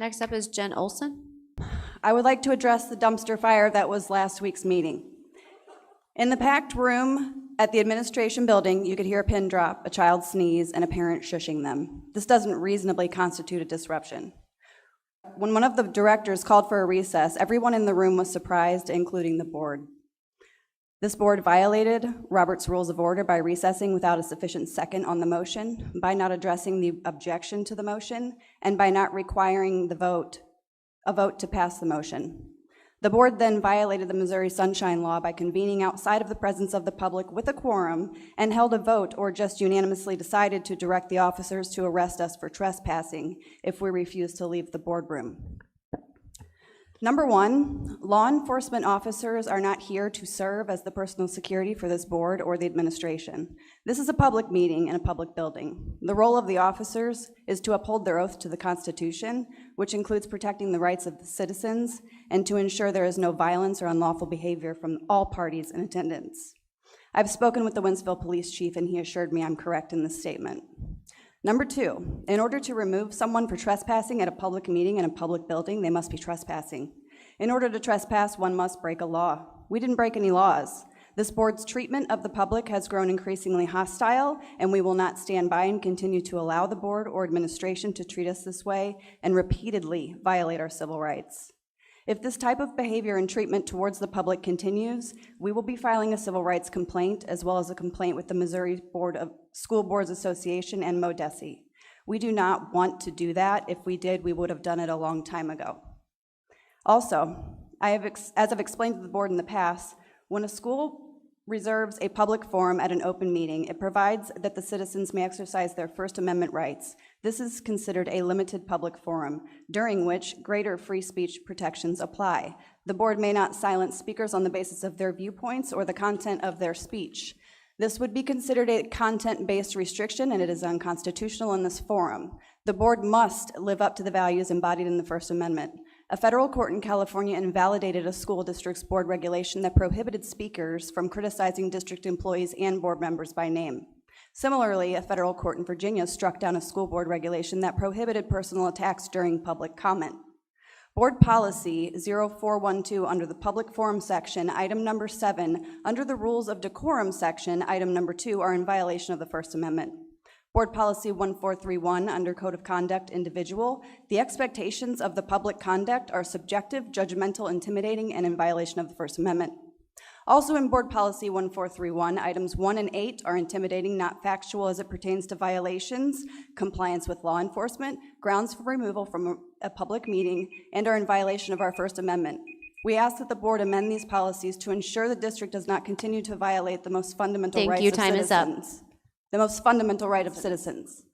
Next up is Jen Olson. I would like to address the dumpster fire that was last week's meeting. In the packed room at the administration building, you could hear a pin drop, a child sneeze, and a parent shushing them. This doesn't reasonably constitute a disruption. When one of the directors called for a recess, everyone in the room was surprised, including the board. This board violated Robert's Rules of Order by recessing without a sufficient second on the motion, by not addressing the objection to the motion, and by not requiring a vote to pass the motion. The board then violated the Missouri Sunshine Law by convening outside of the presence of the public with a quorum and held a vote or just unanimously decided to direct the officers to arrest us for trespassing if we refuse to leave the boardroom. Number one, law enforcement officers are not here to serve as the personal security for this board or the administration. This is a public meeting in a public building. The role of the officers is to uphold their oath to the Constitution, which includes protecting the rights of the citizens and to ensure there is no violence or unlawful behavior from all parties in attendance. I've spoken with the Wentzville police chief and he assured me I'm correct in this statement. Number two, in order to remove someone for trespassing at a public meeting in a public building, they must be trespassing. In order to trespass, one must break a law. We didn't break any laws. This board's treatment of the public has grown increasingly hostile, and we will not stand by and continue to allow the board or administration to treat us this way and repeatedly violate our civil rights. If this type of behavior and treatment towards the public continues, we will be filing a civil rights complaint as well as a complaint with the Missouri School Boards Association and MoDESI. We do not want to do that. If we did, we would have done it a long time ago. Also, as I've explained to the board in the past, when a school reserves a public forum at an open meeting, it provides that the citizens may exercise their First Amendment rights. This is considered a limited public forum, during which greater free speech protections apply. The board may not silence speakers on the basis of their viewpoints or the content of their speech. This would be considered a content-based restriction, and it is unconstitutional in this forum. The board must live up to the values embodied in the First Amendment. A federal court in California invalidated a school district's board regulation that prohibited speakers from criticizing district employees and board members by name. Similarly, a federal court in Virginia struck down a school board regulation that prohibited personal attacks during public comment. Board Policy 0412 under the Public Forum section, item number 7, under the Rules of Decorum section, item number 2, are in violation of the First Amendment. Board Policy 1431 under Code of Conduct Individual, the expectations of the public conduct are subjective, judgmental, intimidating, and in violation of the First Amendment. Also in Board Policy 1431, items 1 and 8 are intimidating, not factual as it pertains to violations, compliance with law enforcement, grounds for removal from a public meeting, and are in violation of our First Amendment. We ask that the board amend these policies to ensure the district does not continue to violate the most fundamental rights of citizens. The most fundamental right of citizens.